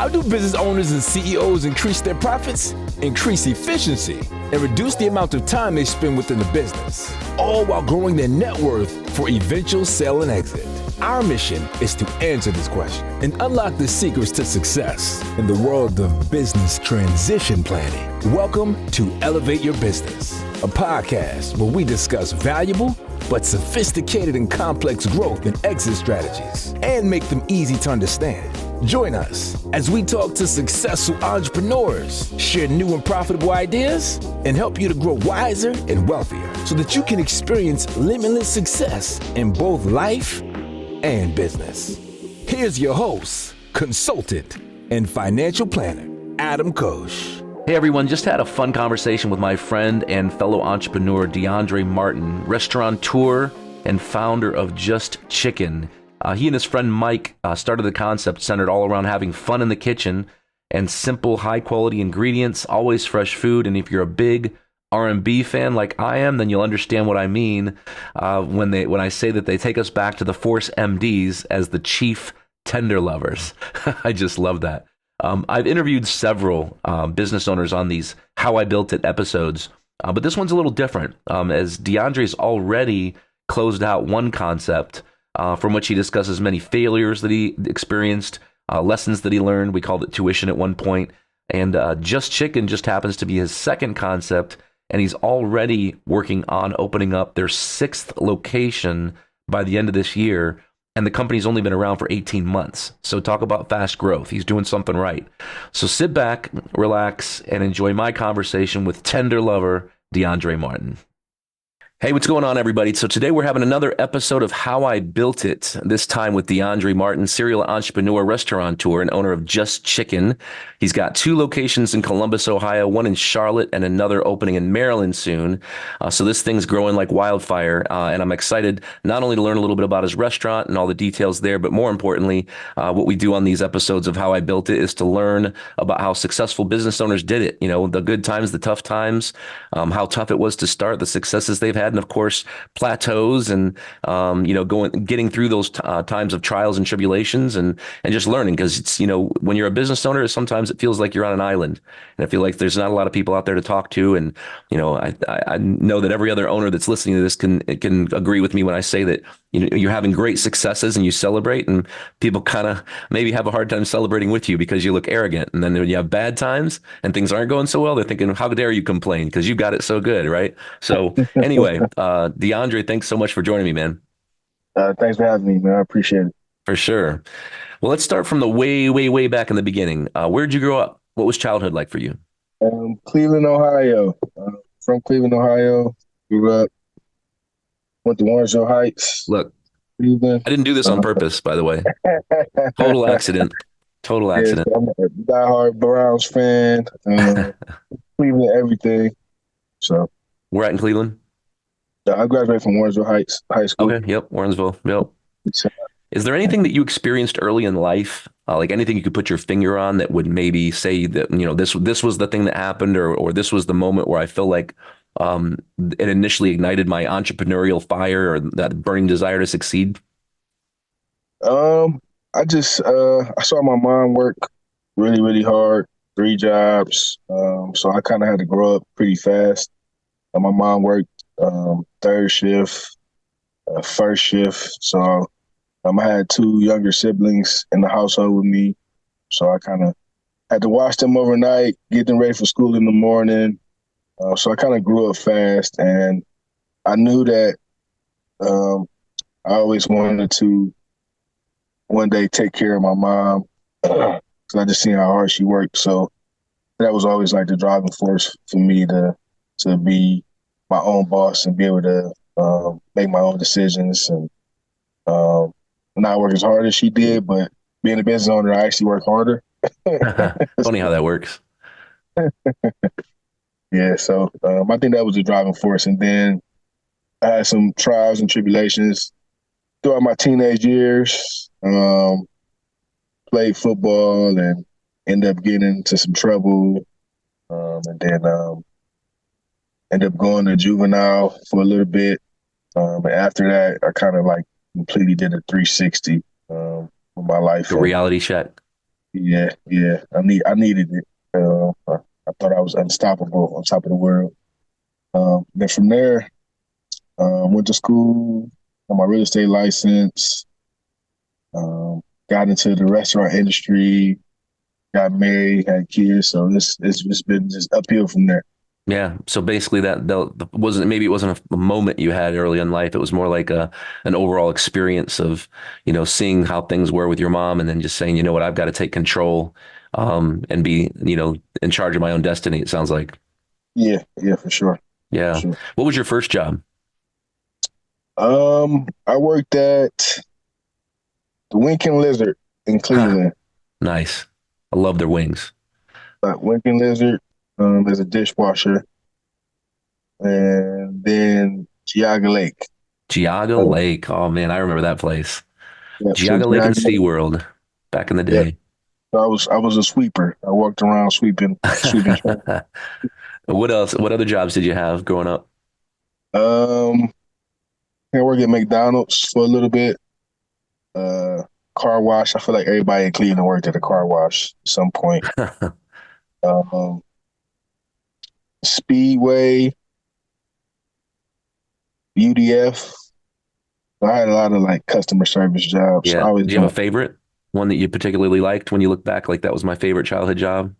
How do business owners and CEOs increase their profits, increase efficiency, and reduce the amount of time they spend within the business, all while growing their net worth for eventual sale and exit? Our mission is to answer this question and unlock the secrets to success in the world of business transition planning. Welcome to Elevate Your Business, a podcast where we discuss valuable but sophisticated and complex growth and exit strategies and make them easy to understand. Join us as we talk to successful entrepreneurs, share new and profitable ideas, and help you to grow wiser and wealthier so that you can experience limitless success in both life and business. Here's your host, consultant, and financial planner, Adam Koos. Hey everyone, just had a fun conversation with my friend and fellow entrepreneur, DeAndre Martin, restaurateur and founder of Just Chicken. He and his friend Mike started the concept centered all around having fun in the kitchen and simple, high-quality ingredients, always fresh food. And if you're a big R&B fan like I am, then you'll understand what I mean when I say that they take us back to the Force MDs as the chief tender lovers. I just love that. I've interviewed several business owners on these How I Built It episodes, but this one's a little different as DeAndre's already closed out one concept from which he discusses many failures that he experienced, lessons that he learned. We called it tuition at one point. And Just Chicken just happens to be his second concept, and he's already working on opening up their 6th location by the end of this year. And the company's only been around for 18 months. So talk about fast growth. He's doing something right. So sit back, relax, and enjoy my conversation with tender lover DeAndre Martin. Hey, what's going on, everybody? So today we're having another episode of How I Built It, this time with DeAndre Martin, serial entrepreneur, restaurateur, and owner of Just Chicken. He's got 2 locations in Columbus, Ohio, one in Charlotte, and another opening in Maryland soon. So this thing's growing like wildfire, and I'm excited not only to learn a little bit about his restaurant and all the details there, but more importantly, what we do on these episodes of How I Built It is to learn about how successful business owners did it. You know, the good times, the tough times, how tough it was to start, the successes they've had, and of course, plateaus and, getting through those times of trials and tribulations and just learning. Because it's, when you're a business owner, sometimes it feels like you're on an island. And I feel like there's not a lot of people out there to talk to. And, I know that every other owner that's listening to this can agree with me when I say that, you're having great successes and you celebrate, and people kind of maybe have a hard time celebrating with you because you look arrogant. And then when you have bad times and things aren't going so well, they're thinking, how dare you complain? Because you got it so good, right? So anyway, DeAndre, thanks so much for joining me, man. Thanks for having me, man. I appreciate it. For sure. Well, let's start from the way, way, way back in the beginning. Where did you grow up? What was childhood like for you? Cleveland, Ohio. From Cleveland, Ohio. Grew up. Went to Warrensville Heights. Look, Cleveland. I didn't do this on purpose, by the way. Total accident. Total accident. Yeah, so I'm a diehard Browns fan. Cleveland, everything. So. Where at in Cleveland? I graduated from Warrensville Heights High School. Okay, yep, Warrensville, yep. Is there anything that you experienced early in life, like anything you could put your finger on that would maybe say that, this was the thing that happened, or this was the moment where I feel like it initially ignited my entrepreneurial fire or that burning desire to succeed? I saw my mom work really, really hard, 3 jobs. So I kind of had to grow up pretty fast. My mom worked 3rd shift, 1st shift. So I had 2 younger siblings in the household with me. So I kind of had to watch them overnight, get them ready for school in the morning. So I kind of grew up fast, and I knew that I always wanted to one day take care of my mom because I just seen how hard she worked. So that was always like the driving force for me to be my own boss and be able to make my own decisions and not work as hard as she did, but being a business owner, I actually work harder. Funny how that works. Yeah, so I think that was the driving force. And then I had some trials and tribulations throughout my teenage years. Played football and ended up getting into some trouble. And then ended up going to Juvenile for a little bit. And after that, I kind of like completely did a 360 with my life. The reality check. yeah. I needed it. I thought I was unstoppable on top of the world. Then from there, went to school, got my real estate license, um, got into the restaurant industry, got married, had kids. So it's just been just uphill from there. Yeah. So basically, that wasn't maybe it wasn't a moment you had early in life. It was more like a an overall experience of seeing how things were with your mom, and then just saying, you know what, I've got to take control, and be in charge of my own destiny. It sounds like. Yeah, for sure, for Yeah. sure. What was your first job? I worked at the Winking Lizard in Ha. Cleveland. Nice. I love their wings. Winking Lizard as a dishwasher, and then Geauga Lake. Geauga Uh, Lake. Oh man, I remember that place. so Geauga Lake and Geauga Lake. SeaWorld back in the Yeah, day. so I was a sweeper. I walked around sweeping trash. What else? What other jobs did you have growing up? Um, I worked at McDonald's for a little bit. Uh, car wash. I feel like everybody in Cleveland worked at a car wash at some point. Um, Speedway, UDF. I had a lot of like customer service jobs. Yeah. I was Do you have doing. a favorite? One that you particularly liked when you look back, like that was my favorite childhood job?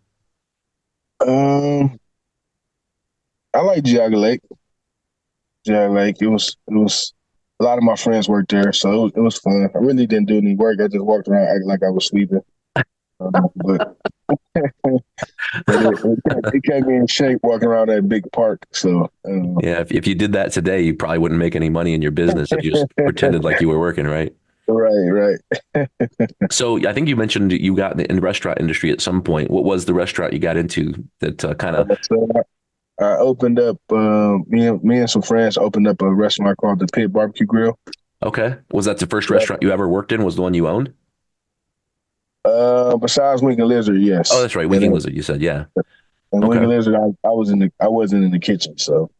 Um, I like Geauga Lake. Geauga Lake. It was a lot of my friends worked there, so it was fun. I really didn't do any work. I just walked around acting like I was sweeping. But it kept me in shape walking around that big park. So Yeah. If you did that today, you probably wouldn't make any money in your business if you just pretended like you were working, right? right. So I think you mentioned you got in the restaurant industry at some point. What was the restaurant you got into that kind of, So I opened up. Me and some friends opened up a restaurant called the Pit Barbecue Grill. okay. Was that the first restaurant you ever worked in? Was the one you owned? Besides Winking Lizard, Oh, yes, that's right. and Winking Lizard, you said. Yeah. Winking Okay. Lizard, I wasn't in the kitchen, so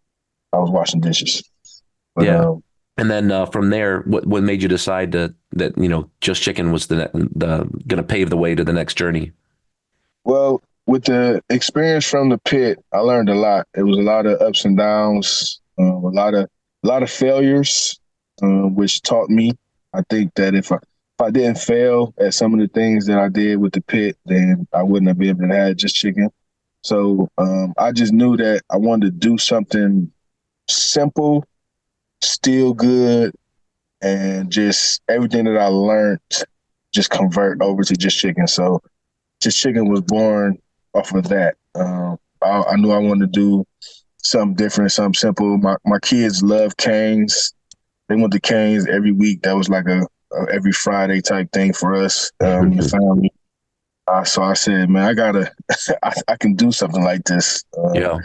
I was washing dishes. But Yeah. And then from there, what made you decide that just chicken was the going to pave the way to the next journey? well, with the experience from the pit, I learned a lot. It was a lot of ups and downs, a lot of failures, which taught me. I think that if I didn't fail at some of the things that I did with the pit, then I wouldn't have been able to have just chicken. So I just knew that I wanted to do something simple, still good, and just everything that I learned just convert over to just chicken. So just chicken was born off of that. I knew I wanted to do something different, something simple. My kids love Canes. They went to Canes every week. That was like a every Friday type thing for us in the family. So I said, man, I gotta, I can do something like this. Yeah,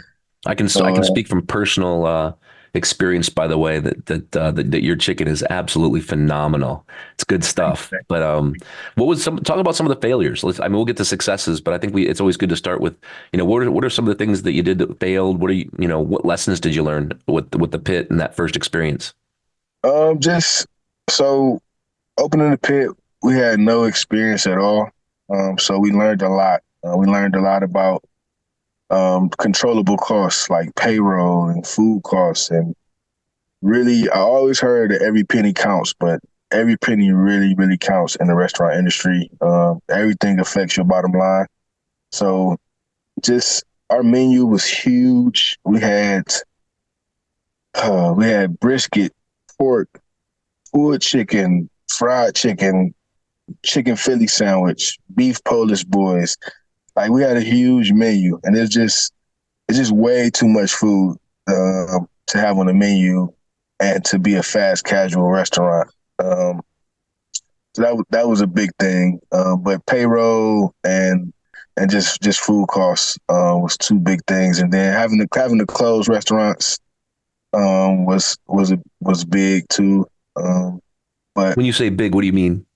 I So can speak from personal experience, by the way, that your chicken is absolutely phenomenal. It's good stuff. But what was some talk about some of the failures? I mean, we'll get to successes, but I think it's always good to start with what are some of the things that you did that failed? What are what lessons did you learn with the pit and that first experience? just so opening the pit, we had no experience at all. So we learned a lot. We learned a lot about controllable costs like payroll and food costs. And really, I always heard that every penny counts, but every penny really, really counts in the restaurant industry. Everything affects your bottom line. So just our menu was huge. We had brisket, pork, pulled chicken, fried chicken, chicken Philly sandwich, beef Polish boys. Like we had a huge menu, and it's just way too much food to have on the menu, and to be a fast casual restaurant. So that was a big thing. But payroll and just food costs was two big things, and then having to close restaurants was big too. But When you say big, what do you mean?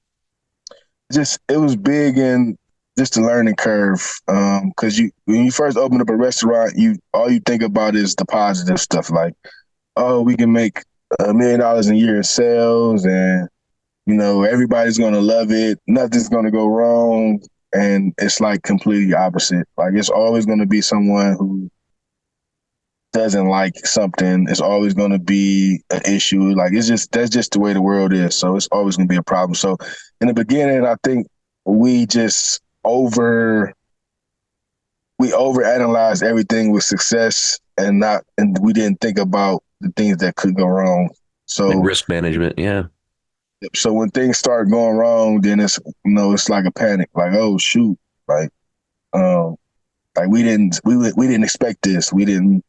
just it was big in just the learning curve. Because you when you first open up a restaurant, you all you think about is the positive stuff, like, oh, we can make $1 million a year in sales, and everybody's gonna love it. Nothing's gonna go wrong. and it's like completely opposite. Like it's always going to be someone who doesn't like something. It's always going to be an issue. Like that's just the way the world is. So it's always going to be a problem. So in the beginning, I think we just we overanalyzed everything with success and we didn't think about the things that could go wrong. Like So risk management. Yeah. so when things start going wrong, then it's like a panic. Like, oh shoot, like um like we didn't expect this. We didn't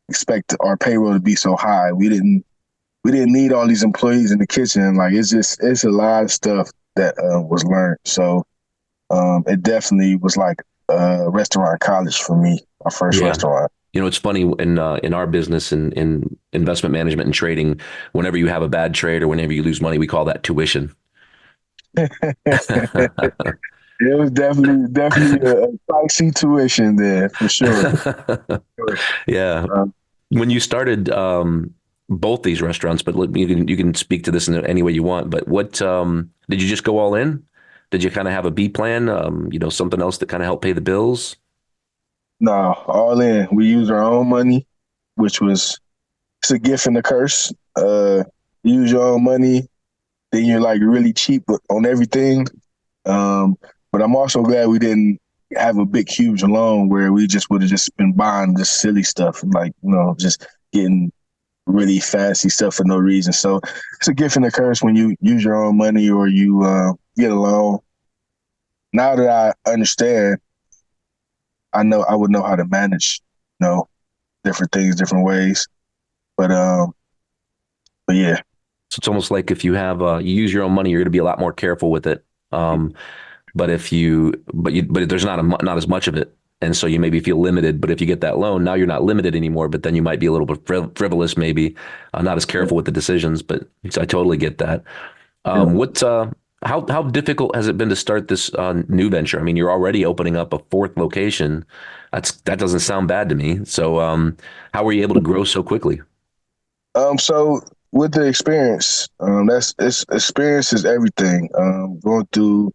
expect our payroll to be so high. We didn't need all these employees in the kitchen. Like it's a lot of stuff that was learned. So it definitely was like restaurant college for me, my first Yeah. restaurant. It's funny in our business in investment management and trading, whenever you have a bad trade or whenever you lose money, we call that tuition. It was definitely a spicy tuition there for sure. Yeah. Um, When you started both these restaurants, but you can speak to this in any way you want. But what did you just go all in? Did you kind of have a B plan? Something else that kind of helped pay the bills? no, all in. We used our own money, which was it's a gift and a curse. Use your own money, then you're like really cheap on everything. Um, but I'm also glad we didn't have a big, huge loan where we just would have just been buying this silly stuff, like just getting really fancy stuff for no reason. So it's a gift and a curse when you use your own money or you get a loan. Now that I understand, I would know how to manage, different things, different ways. But yeah. So it's almost like if you use your own money, you're going to be a lot more careful with it. But there's not as much of it. And so you maybe feel limited, but if you get that loan, now you're not limited anymore, but then you might be a little bit frivolous, maybe not as careful with the decisions, but so I totally get that. How difficult has it been to start this new venture? I mean, you're already opening up a fourth location. That doesn't sound bad to me. So, how were you able to grow so quickly? So with the experience, experience is everything. Going through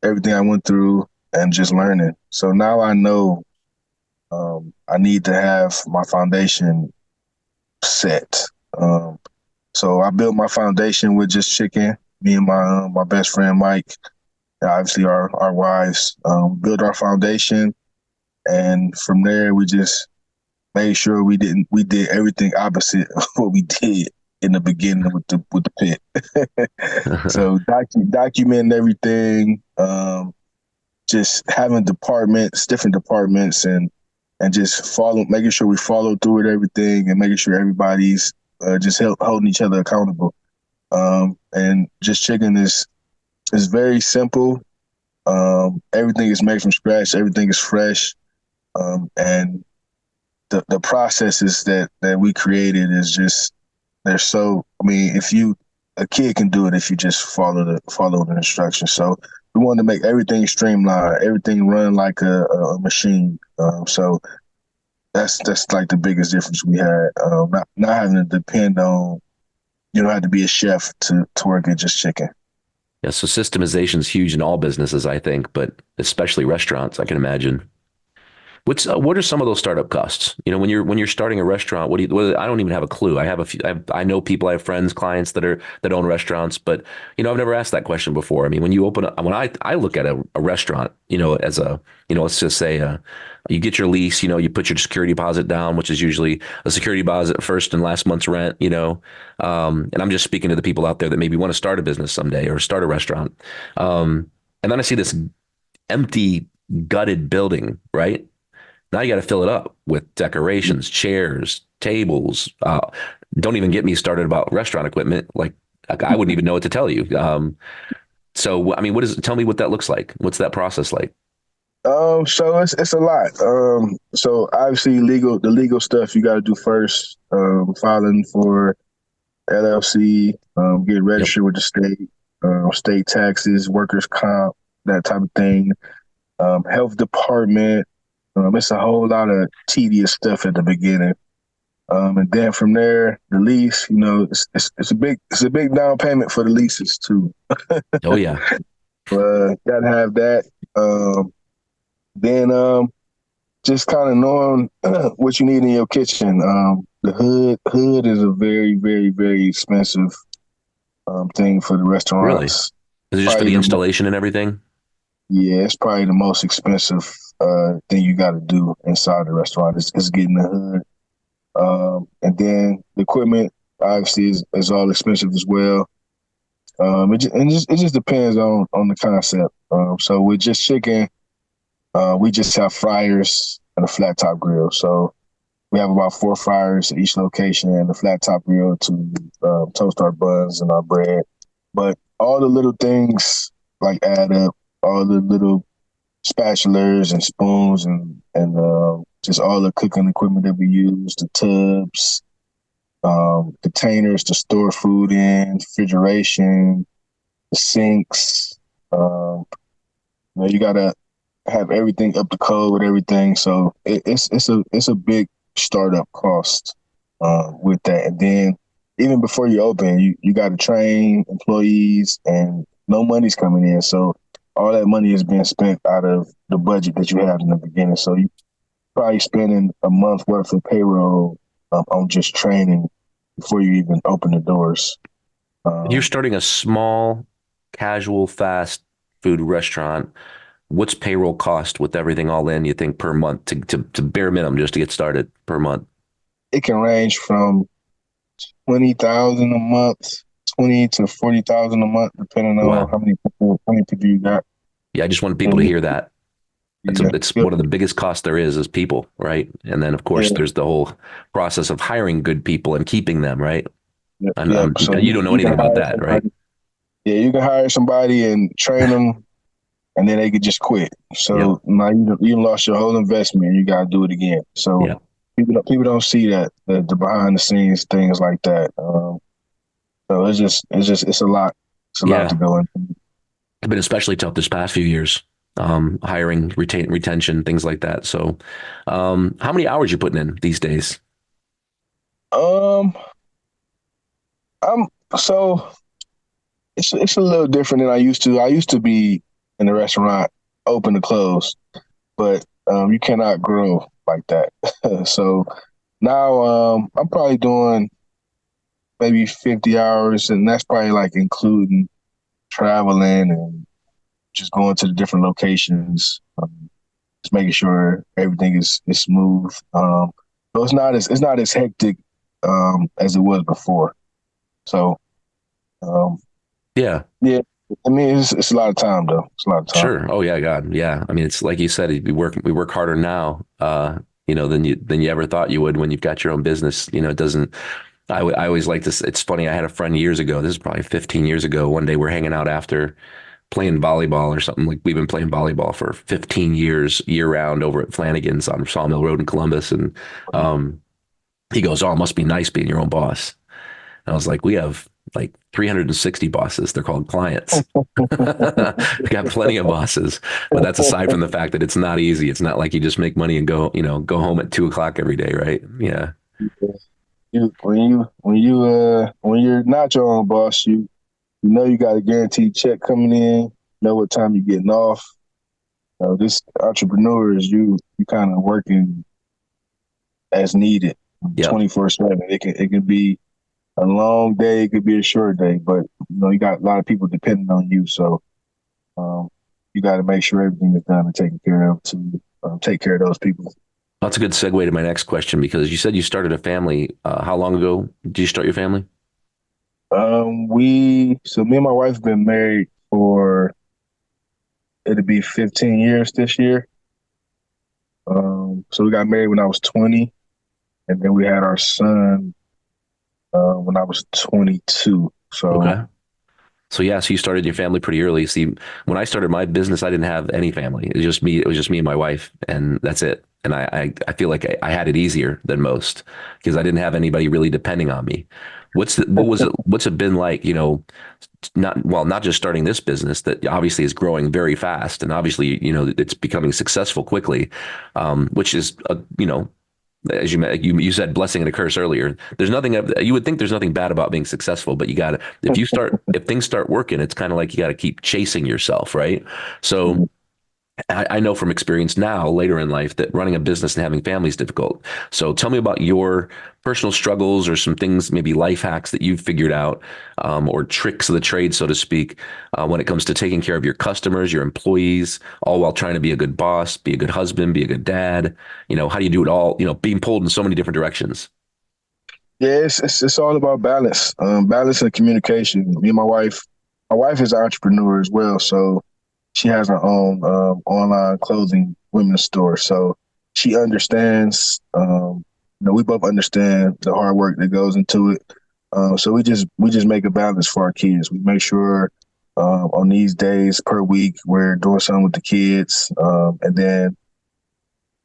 everything I went through and just learning. So now I know I need to have my foundation set. So I built my foundation with just chicken. Me and my best friend Mike, obviously our wives, built our foundation, and from there we just made sure we did everything opposite of what we did in the beginning with the pit. So documenting everything, just having different departments, and just making sure we follow through with everything, and making sure everybody's just holding each other accountable. And just chicken is very simple. Everything is made from scratch. Everything is fresh. And the processes that we created is just they're so. I mean, a kid can do it if you just follow the instructions. So we wanted to make everything streamlined, everything run like a machine. So that's like the biggest difference we had. Not having to depend on you don't have to be a chef to work at just chicken. Yeah, so systemization is huge in all businesses, I think, but especially restaurants, I can imagine. What are some of those startup costs? When you're starting a restaurant, I don't even have a clue. I have a few. I know people. I have friends, clients that own restaurants, but I've never asked that question before. I mean, when I look at a restaurant, as let's just say, you get your lease, you put your security deposit down, which is usually a security deposit first and last month's rent, and I'm just speaking to the people out there that maybe want to start a business someday or start a restaurant. And then I see this empty, gutted building, right? Now you got to fill it up with decorations, chairs, tables. Don't even get me started about restaurant equipment. Like I wouldn't even know what to tell you. So, I mean, tell me what that looks like. What's that process like? So it's a lot. So obviously the legal stuff you got to do first. Filing for LLC, get Yep. registered with the state taxes, workers' comp, that type of thing. Health department. It's a whole lot of tedious stuff at the beginning. And then from there, the lease, it's a big down payment for the leases too. Oh yeah. Gotta have that. Um, then just kind of knowing what you need in your kitchen. The hood is a very, very, very expensive thing for the Really? restaurants. Is it just for Probably the the installation and everything? Yeah, it's probably the most expensive thing you got to do inside the restaurant is getting the hood. And then the equipment obviously is all expensive as well. It just depends on the concept. So with just chicken, we just have fryers and a flat top grill. So we have about 4 fryers at each location and a flat top grill to toast our buns and our bread. But all the little things like add up. All the little spatulas and spoons and just all the cooking equipment that we use, the tubs, containers to store food in, refrigeration, the sinks. You gotta have everything up to code with everything. So it's a big startup cost with that. And then even before you open, you got to train employees, and no money's coming in. So all that money is being spent out of the budget that you have in the beginning. So you probably spending a month worth of payroll on just training before you even open the doors. You're Um, starting a small, casual, fast food restaurant. What's payroll cost with everything all in, you think, per month to bare minimum just to get started per month? it can range from 20,000 a month, 20 to 40,000 a month, depending on Wow. how many people you got. Yeah, I just want people to So, hear that. yeah, It's yep, one of the biggest costs there is people, right? And then of course yeah, there's the whole process of hiring good people and keeping them, right? yep, And yep. So you don't know you anything can about hire that, right? somebody. Yeah, you can hire somebody and train them, and then they could just quit. Yep. So now you lost your whole investment. You got to do it again. So Yep. people don't see that the behind the scenes things like that. So it's a lot. It's a lot to Yeah. go in. It's been especially tough this past few years. Hiring, retention, things like that. So, how many hours you putting in these days? Um, I'm so it's a little different than I used to. I used to be in the restaurant open to close, but you cannot grow like that. So now I'm probably doing maybe 50 hours, and that's probably like including traveling and just going to the different locations, just making sure everything is smooth. So it's not as hectic as it was before. So um, Yeah, yeah, I mean it's a lot of time though. It's a lot of time. sure. Oh yeah, God, yeah. I mean, it's like you said, we work harder now, than you ever thought you would when you've got your own business. It doesn't. I always like this. It's funny. I had a friend years ago. This is probably 15 years ago. One day we're hanging out after playing volleyball or something. Like we've been playing volleyball for 15 years, year round, over at Flanagan's on Sawmill Road in Columbus, and um, he goes, "Oh, it must be nice being your own boss." And I was like, "We have like 360 bosses. They're called clients. We got plenty of bosses, but that's aside from the fact that it's not easy. It's not like you just make money and go home at 2 o'clock every day, right? Yeah, When you're not your own boss, you know you got a guaranteed check coming in. Know what time you're getting off. This entrepreneur is you kind of working as needed, yep. 24/7. It can be a long day, it could be a short day, but you got a lot of people depending on you. So um, you got to make sure everything is done and taken care of to take care of those people. That's a good segue to my next question because you said you started a family. How long ago did you start your family? Me and my wife have been married for it'll be 15 years this year. So we got married when I was 20, and then we had our son when I was 22. So Okay. So yeah, so you started your family pretty early. See, when I started my business, I didn't have any family. It was just me. It was just me and my wife, and that's it. And I feel like I had it easier than most because I didn't have anybody really depending on me. What's it been like? Not just starting this business that obviously is growing very fast, and obviously it's becoming successful quickly, which is as you said, blessing and a curse earlier. There's nothing you would think there's nothing bad about being successful, but you got to if things start working, it's kind of like you got to keep chasing yourself, right? So I know from experience now, later in life, that running a business and having family is difficult. So tell me about your personal struggles or some things, maybe life hacks that you've figured out, or tricks of the trade, so to speak, when it comes to taking care of your customers, your employees, all while trying to be a good boss, be a good husband, be a good dad. How do you do it all, being pulled in so many different directions? Yeah, it's all about balance, balance and communication. Me and my wife is an entrepreneur as well, so she has her own online clothing women's store. So she understands. We both understand the hard work that goes into it. So we just make a balance for our kids. We make sure on these days per week we're doing something with the kids, and then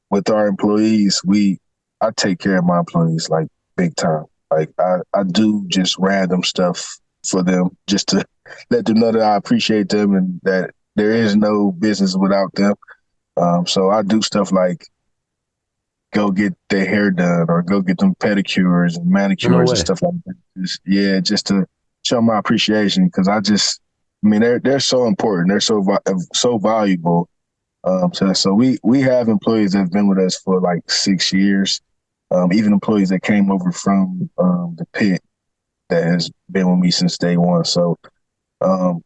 with our employees, I take care of my employees like big time. Like I do just random stuff for them just to let them know that I appreciate them and that there is no business without them. So I do stuff like go get their hair done or go get them pedicures and Oh, no manicures and way. stuff like that. Just to show my appreciation because I mean, they're so important. They're so valuable. So we have employees that have been with us for like 6 years. Even employees that came over from the pit that has been with me since day one. So, um,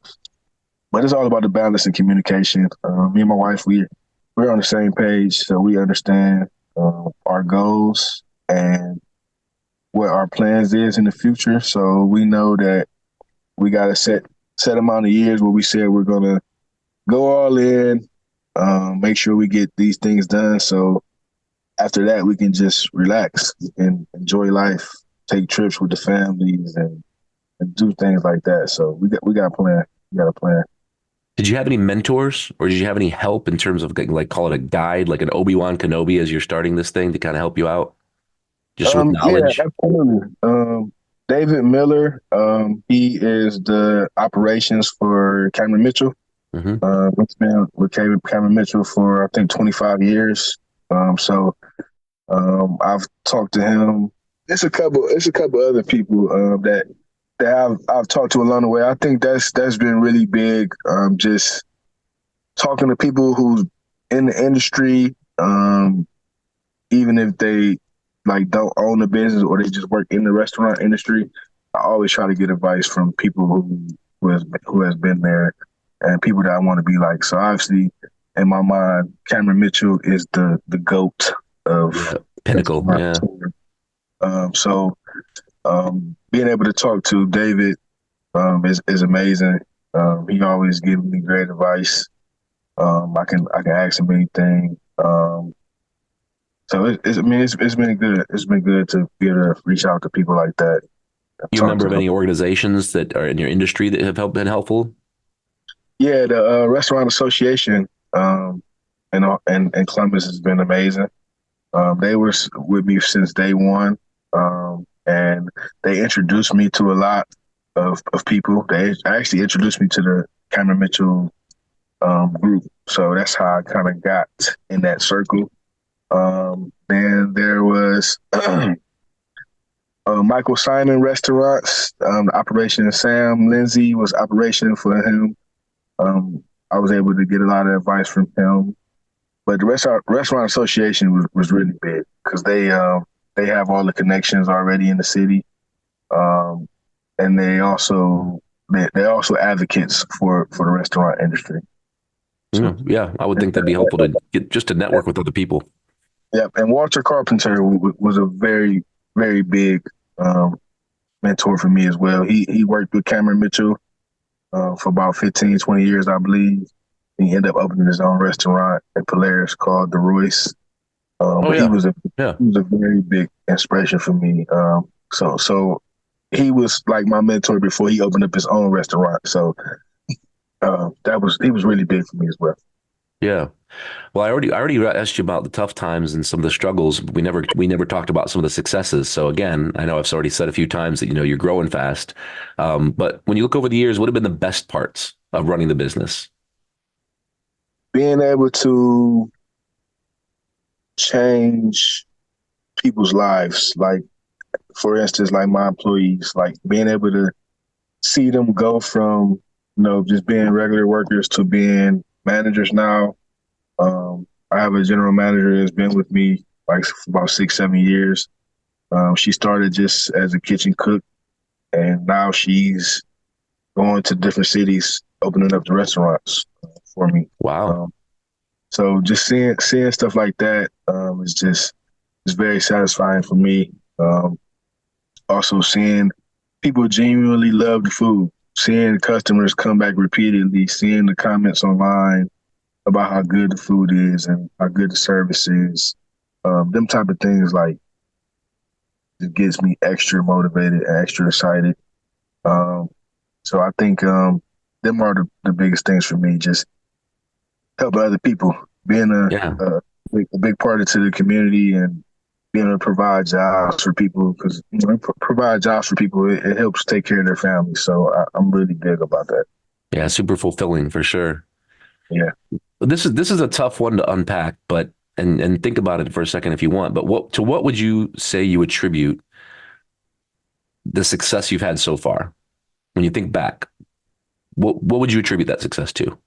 but it's all about the balance and communication. Me and my wife, we're on the same page, so we understand our goals and what our plans is in the future. So we know that we got a set amount of years where we said we're gonna go all in, make sure we get these things done. So after that, we can just relax and enjoy life, take trips with the families, and do things like that. So we got a plan. We got a plan. Did you have any mentors or did you have any help in terms of like call it a guide, like an Obi-Wan Kenobi as you're starting this thing to kind of help you out just with Yeah, knowledge? absolutely. David Miller, he is the operations for Cameron Mitchell. Hmm. It's been with Cameron Mitchell for I think 25 years. I've talked to him. It's a couple other people that I've talked to along the way. I think that's been really big. Just talking to people who's in the industry, even if they like don't own a business or they just work in the restaurant industry. I always try to get advice from people who has been there and people that I want to be like. So obviously, in my mind, Cameron Mitchell is the goat of Yeah. Pinnacle. restaurant Yeah. tour. Being able to talk to David is amazing. He always gives me great advice. I can ask him anything. So I mean, it's been good. It's been good to be able to reach out to people like that, and You a talk member to of them. any organizations that are in your industry that have been helpful? Yeah, the Restaurant Association in Columbus has been amazing. They were with me since day one, and they introduced me to a lot of people. They actually introduced me to the Cameron Mitchell group, so that's how I kind of got in that circle. Then there was Michael Simon Restaurants, Operation Sam Lindsay was operation for him. I was able to get a lot of advice from him. But the restaurant association was really big because they have all the connections already in the city, um, and they're also advocates for the restaurant industry. So Yeah, I would think that'd be helpful to get just to network with other people. yeah, and Walter Carpenter was a very big um, mentor for me as well. He worked with Cameron Mitchell for about 15, 20 years, I believe. He ended up opening his own restaurant in Polaris called The Royce. Oh But he yeah, was a yeah. he was a very big inspiration for me. So he was like my mentor before he opened up his own restaurant. So he was really big for me as well. Yeah. Well, I already asked you about the tough times and some of the struggles, but we never talked about some of the successes. So again, I know I've already said a few times that you're growing fast. But when you look over the years, what have been the best parts of running the business? Being able to change people's lives, like for instance, like my employees, like being able to see them go from just being regular workers to being managers now. I have a general manager that's been with me like for about 6, 7 years. She started just as a kitchen cook, and now she's going to different cities, opening up the restaurants for me. Wow. So just seeing stuff like that is just it's very satisfying for me. Also seeing people genuinely love the food, seeing customers come back repeatedly, seeing the comments online about how good the food is and how good the service is. Them type of things like it gets me extra motivated and extra excited. Um, so I think them are the biggest things for me. Just helping other people, being Yeah. a big part of to the community and being able to provide jobs for people because provide jobs for people it helps take care of their families. So I'm really big about that. Yeah. Super fulfilling for sure. Yeah. This is a tough one to unpack, but and think about it for a second if you want. But what would you say you attribute the success you've had so far? When you think back, what would you attribute that success to?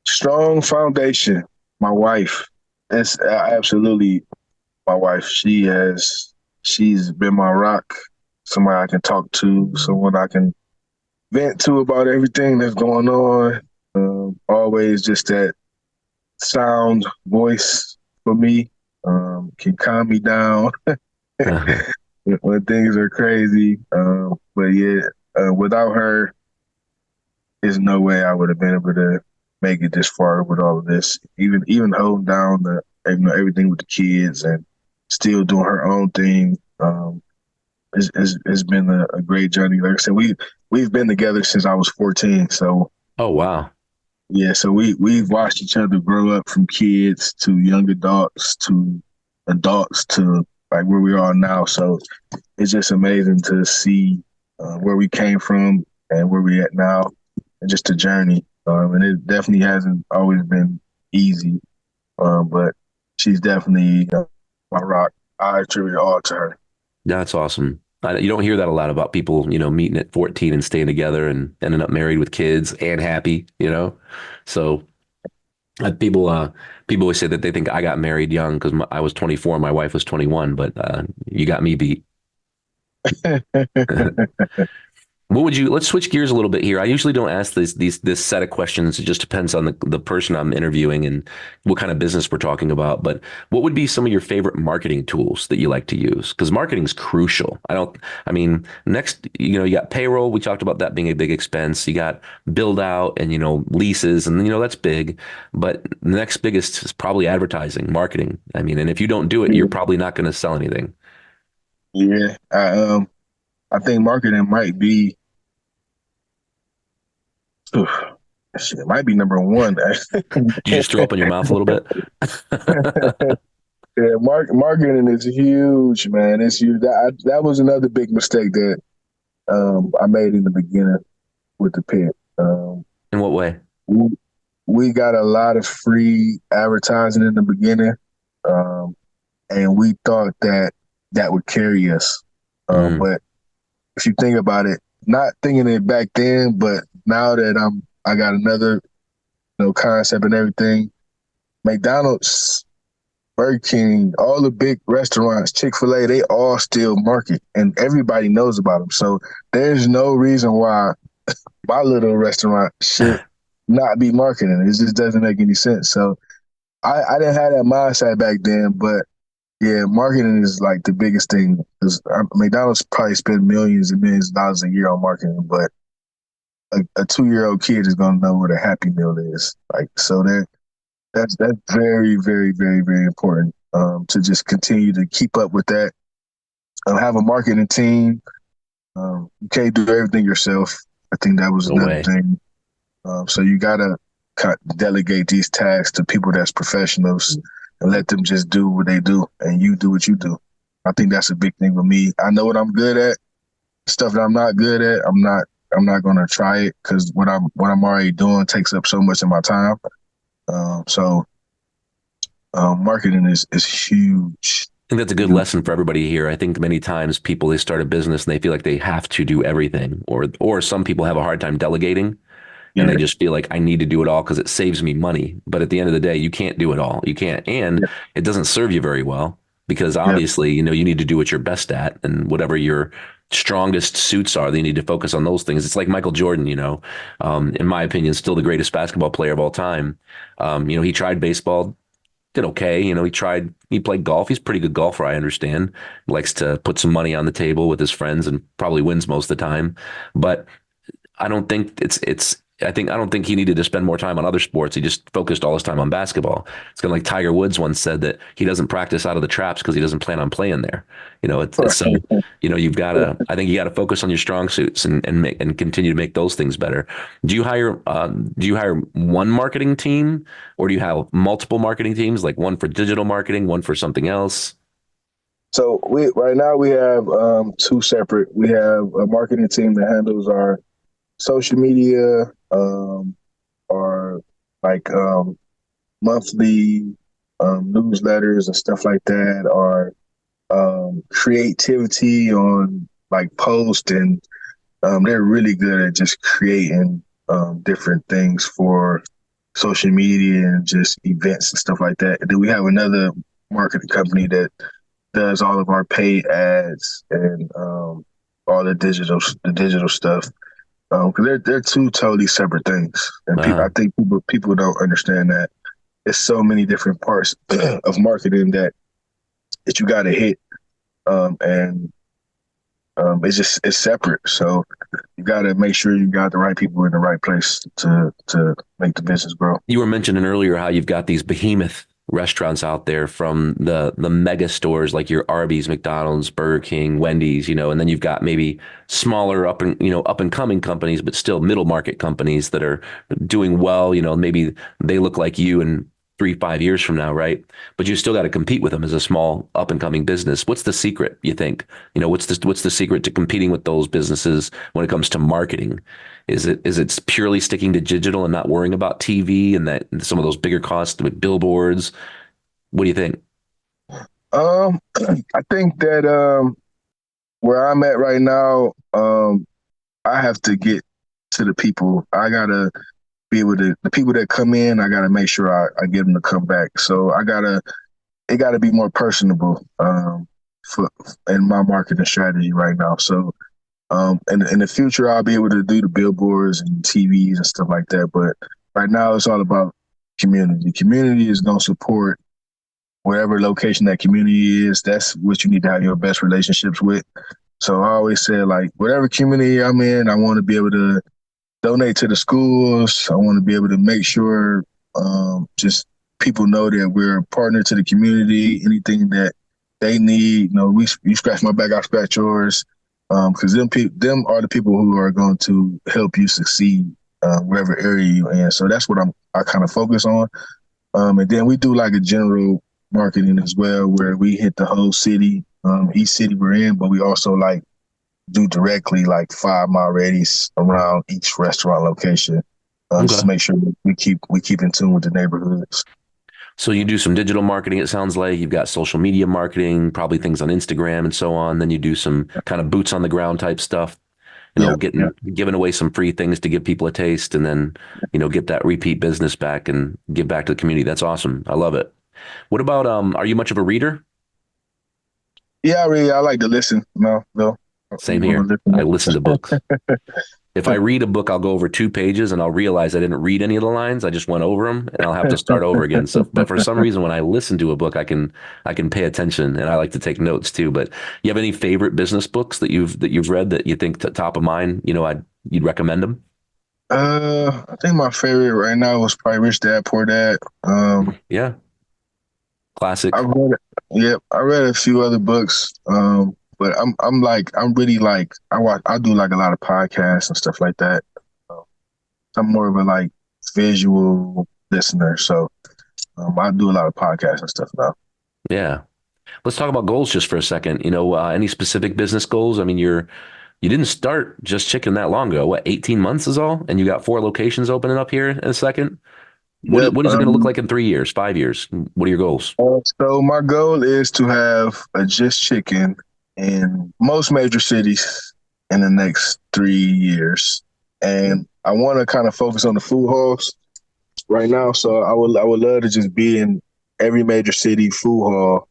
Strong foundation. My wife. It's absolutely my wife. She's been my rock. Somebody I can talk to. Someone I can vent to about everything that's going on. Always just that sound voice for me. Can calm me down when things are crazy. But yeah, without her, there's no way I would have been able to make it this far with all of this. Even holding down everything with the kids and still doing her own thing. It's been a great journey. Like I said, we've been together since I was 14. So Oh wow. yeah, so we've watched each other grow up from kids to young adults to like where we are now. So it's just amazing to see where we came from and where we at now, and just the journey. And it definitely hasn't always been easy, but she's definitely my rock. I attribute it all to her. That's awesome. You don't hear that a lot about people, meeting at 14 and staying together and ending up married with kids and happy. So people always say that they think I got married young because I was 24 and my wife was 21, but you got me beat. Let's switch gears a little bit here. I usually don't ask this set of questions. It just depends on the person I'm interviewing and what kind of business we're talking about. But what would be some of your favorite marketing tools that you like to use? Because marketing is crucial. Next, you got payroll. We talked about that being a big expense. You got build out and, leases and, that's big. But the next biggest is probably advertising, marketing. And if you don't do it, you're probably not going to sell anything. Yeah, I think marketing might be. Oof, shit, it might be number one. Did you just throw up in your mouth a little bit? Yeah, marketing is huge, man. It's huge. That was another big mistake that I made in the beginning with the pit. In what way? We, we got a lot of free advertising in the beginning, and we thought that would carry us. But if you think about it, not thinking it back then, but now that I got another concept and everything, McDonald's, Burger King, all the big restaurants, Chick-fil-A, they all still market and everybody knows about them. So there's no reason why my little restaurant should not be marketing. It just doesn't make any sense. So I didn't have that mindset back then, but yeah, marketing is like the biggest thing. Because McDonald's probably spend millions and millions of dollars a year on marketing, but a 2-year-old kid is gonna know what a Happy Meal is. Like so, that's very, very, very, very important to just continue to keep up with that. Have a marketing team. You can't do everything yourself. I think that was another thing. So you gotta delegate these tasks to people that's professionals and let them just do what they do, and you do what you do. I think that's a big thing for me. I know what I'm good at. Stuff that I'm not good at, I'm not gonna try it because what I'm already doing takes up so much of my time. So marketing is huge. I think that's a good lesson for everybody here. I think many times they start a business and they feel like they have to do everything, or some people have a hard time delegating. and Yeah. they just feel like I need to do it all because it saves me money. But at the end of the day, you can't do it all. You can't, and Yeah. it doesn't serve you very well because Yeah. obviously, you need to do what you're best at and whatever your strongest suits are, you need to focus on those things. It's like Michael Jordan, in my opinion, still the greatest basketball player of all time. He tried baseball, did okay. He played golf. He's a pretty good golfer, I understand. Likes to put some money on the table with his friends and probably wins most of the time. But I don't think I don't think he needed to spend more time on other sports. He just focused all his time on basketball. It's kind of like Tiger Woods once said that he doesn't practice out of the traps because he doesn't plan on playing there. It's so, you've got to, I think you got to focus on your strong suits and continue to make those things better. Do you hire one marketing team or do you have multiple marketing teams, like one for digital marketing, one for something else? So right now we have two separate. We have a marketing team that handles our social media, our like monthly newsletters and stuff like that, our creativity on like post, and they're really good at just creating different things for social media and just events and stuff like that. And then we have another marketing company that does all of our paid ads and all the digital stuff. Because they're two totally separate things, and I Uh-huh. think people don't understand that there's so many different parts of marketing that you got to hit, and it's separate. So you got to make sure you got the right people in the right place to make the business grow. You were mentioning earlier how you've got these behemoth restaurants out there, from the mega stores like your Arby's, McDonald's, Burger King, Wendy's, and then you've got maybe smaller up and coming companies, but still middle market companies that are doing well. Maybe they look like you in 3, 5 years from now, right? But you still got to compete with them as a small up and coming business. What's the secret, you think? What's the secret to competing with those businesses when it comes to marketing? Is it purely sticking to digital and not worrying about TV and that some of those bigger costs with billboards? What do you think? I think that where I'm at right now, I have to get to the people. I gotta be able to the people that come in. I gotta make sure I get them to come back. So it gotta be more personable for in my marketing strategy right now. So in the future, I'll be able to do the billboards and TVs and stuff like that. But right now, it's all about community. Community is gonna support wherever location that community is. That's what you need to have your best relationships with. So I always say, like, whatever community I'm in, I want to be able to donate to the schools. I want to be able to make sure just people know that we're a partner to the community. Anything that they need, you scratch my back, I scratch yours. Because them are the people who are going to help you succeed wherever area you're in. So that's what I kind of focus on. And then we do like a general marketing as well, where we hit the whole city, each city we're in, but we also like do directly like 5 mile radius around each restaurant location, just Okay. to make sure that we keep in tune with the neighborhoods. So you do some digital marketing, it sounds like. You've got social media marketing, probably things on Instagram and so on. Then you do some kind of boots on the ground type stuff, Yeah, yeah, giving away some free things to give people a taste and then, get that repeat business back and give back to the community. That's awesome. I love it. What about, are you much of a reader? yeah. I like to listen. No, Same I'm a here. I listener. listen to books. If I read a book, I'll go over 2 pages and I'll realize I didn't read any of the lines. I just went over them and I'll have to start over again. So, but for some reason, when I listen to a book, I can pay attention and I like to take notes too. But you have any favorite business books that you've read that you think top of mind? You'd recommend them? I think my favorite right now was probably Rich Dad Poor Dad. Yeah, I classic. read, yep, I read a few other books. But I'm really like I do like a lot of podcasts and stuff like that. Um, I'm more of a like visual listener, so I do a lot of podcasts and stuff now. Yeah. Let's talk about goals just for a second. Any specific business goals? I mean, you didn't start Just Chicken that long ago. What, 18 months is all? And you got 4 locations opening up here in a second. What is, Yep. what is it going to look like in 3 years, 5 years? What are your goals? So my goal is to have a Just Chicken in most major cities in the next 3 years, and I want to kind of focus on the food halls right now. So I would love to just be in every major city food hall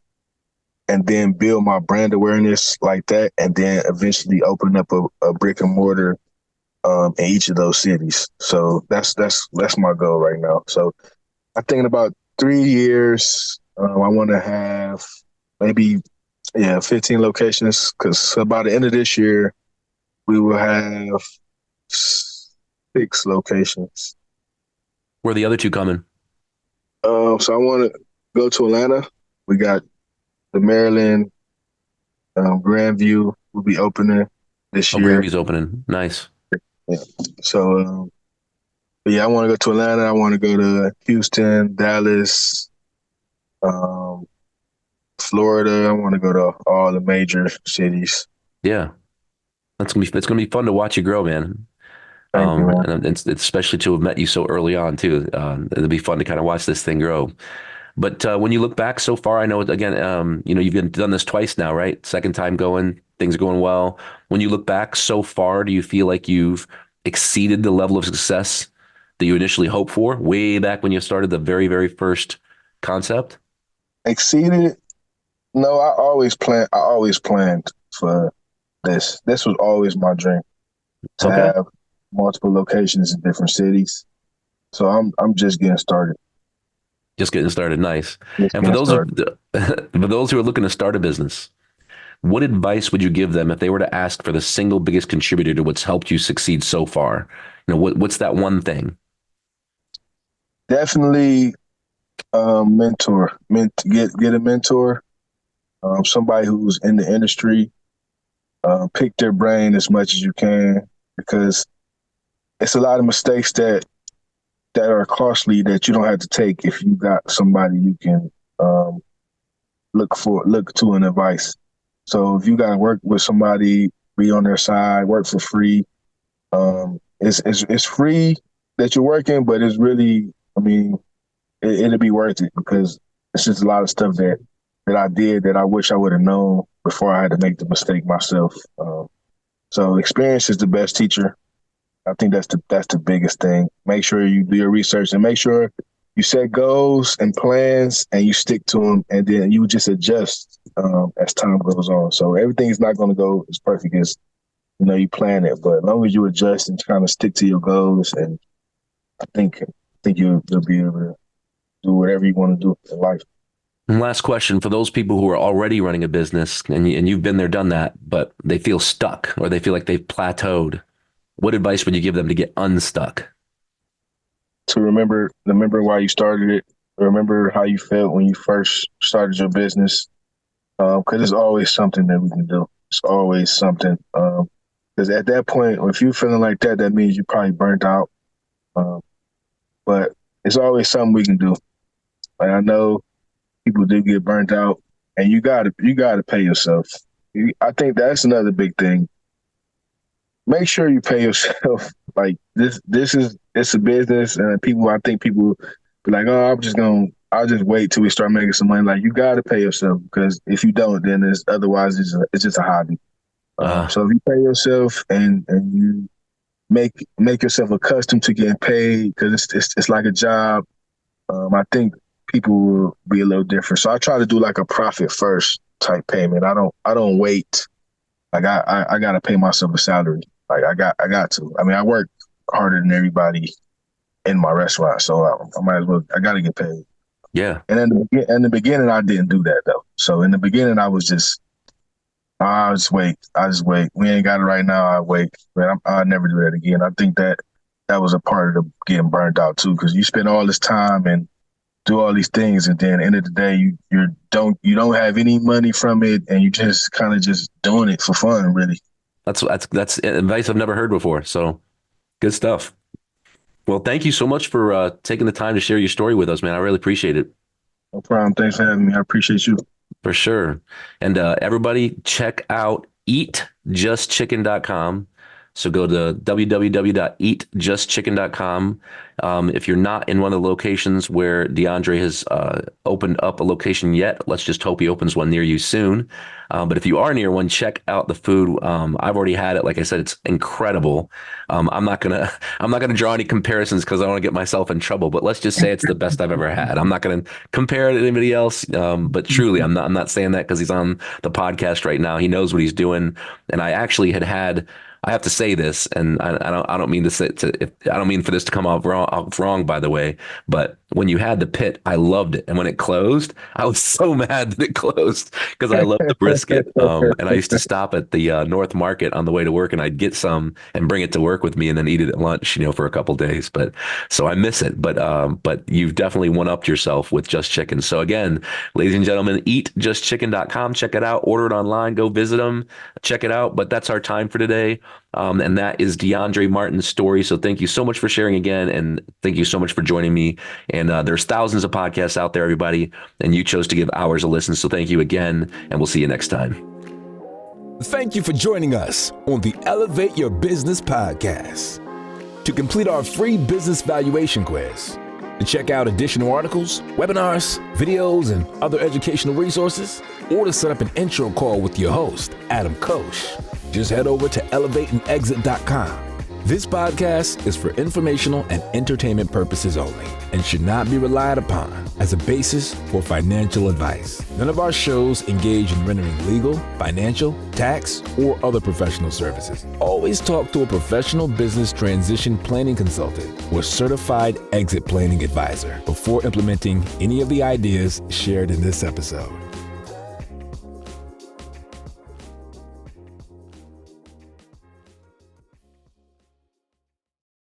and then build my brand awareness like that, and then eventually open up a brick and mortar in each of those cities. So that's my goal right now. So I think in about 3 years, I want to have maybe 15 locations, because by the end of this year we will have 6 locations. Where are the other two coming? So I want to go to Atlanta. We got the Maryland, Grandview will be opening this Oh, year. Grandview's opening. Nice. Yeah. So, but yeah, I want to go to Atlanta. I want to go to Houston, Dallas, um, Florida. I want to go to all the major cities. Yeah. That's gonna be fun to watch you grow, man. Thank you, man. And it's especially to have met you so early on too. It'll be fun to kind of watch this thing grow. But when you look back so far, I know again, you've done this twice now, right? Second time going, things are going well. When you look back so far, do you feel like you've exceeded the level of success that you initially hoped for way back when you started the very, very first concept? Exceeded? No, I always planned. I always planned for this. This was always my dream, to Okay. have multiple locations in different cities. So I'm just getting started. Just getting started. Nice. Just And for getting those started. for those who are looking to start a business, what advice would you give them if they were to ask for the single biggest contributor to what's helped you succeed so far? What's that one thing? Definitely mentor. Get a mentor. Somebody who's in the industry. Pick their brain as much as you can, because it's a lot of mistakes that are costly that you don't have to take if you got somebody you can um, look to an advice. So if you got to work with somebody, be on their side, work for free. It's free that you're working, but it's really, I mean, it'll be worth it, because it's just a lot of stuff that I did that I wish I would have known before I had to make the mistake myself. So experience is the best teacher. I think that's the biggest thing. Make sure you do your research, and make sure you set goals and plans and you stick to them, and then you just adjust as time goes on. So everything is not going to go as perfect as you plan it, but as long as you adjust and kind of stick to your goals, and I think you'll be able to do whatever you want to do in life. And last question for those people who are already running a business and you've been there, done that, but they feel stuck or they feel like they've plateaued. What advice would you give them to get unstuck? To remember why you started it. Remember how you felt when you first started your business, because there's always something that we can do. It's always something. Because at that point, if you're feeling like that, that means you probably burnt out. Um, but it's always something we can do. Like, I know people do get burnt out, and you gotta pay yourself. I think that's another big thing. Make sure you pay yourself. Like, it's a business, and I think people be like, oh, I'll just wait till we start making some money. Like, you gotta pay yourself, because if you don't, then it's just a hobby. Uh, So if you pay yourself, and you make yourself accustomed to getting paid, because it's like a job, I think people will be a little different. So I try to do like a profit first type payment. I don't wait. Like, I gotta pay myself a salary. Like, I got to. I mean, I work harder than everybody in my restaurant, so I might as well. I gotta get paid. yeah. And in the beginning, I didn't do that though. So in the beginning, I was just, I'll just wait. I just wait. We ain't got it right now. I wait. But I'll never do that again. I think that was a part of the getting burned out too, because you spend all this time and do all these things, and then at the end of the day, you don't have any money from it, and you just kind of just doing it for fun, really. That's advice I've never heard before. So good stuff. Well, thank you so much for taking the time to share your story with us, man. I really appreciate it. No problem. Thanks for having me. I appreciate you. For sure. And everybody check out eatjustchicken.com. So go to www.eatjustchicken.com. If you're not in one of the locations where DeAndre has opened up a location yet, let's just hope he opens one near you soon. But if you are near one, check out the food. I've already had it. Like I said, it's incredible. I'm not gonna draw any comparisons because I don't want to get myself in trouble. But let's just say it's the best I've ever had. I'm not gonna compare it to anybody else. But truly, I'm not saying that because he's on the podcast right now. He knows what he's doing, and I actually had. I have to say this, and I don't mean I don't mean for this to come off wrong, by the way. But when you had the pit, I loved it, and when it closed, I was so mad that it closed because I love the brisket. And I used to stop at the North Market on the way to work, and I'd get some and bring it to work with me, and then eat it at lunch, for a couple days. But so I miss it. But you've definitely one-upped yourself with Just Chicken. So again, ladies and gentlemen, eatjustchicken.com. Check it out. Order it online. Go visit them. Check it out. But that's our time for today. And that is DeAndre Martin's story. So thank you so much for sharing again. And thank you so much for joining me. And there's thousands of podcasts out there, everybody. And you chose to give ours a listen. So thank you again. And we'll see you next time. Thank you for joining us on the Elevate Your Business podcast. To complete our free business valuation quiz, to check out additional articles, webinars, videos, and other educational resources, or to set up an intro call with your host, Adam Koos, just head over to elevateandexit.com. This podcast is for informational and entertainment purposes only and should not be relied upon as a basis for financial advice. None of our shows engage in rendering legal, financial, tax, or other professional services. Always talk to a professional business transition planning consultant or certified exit planning advisor before implementing any of the ideas shared in this episode.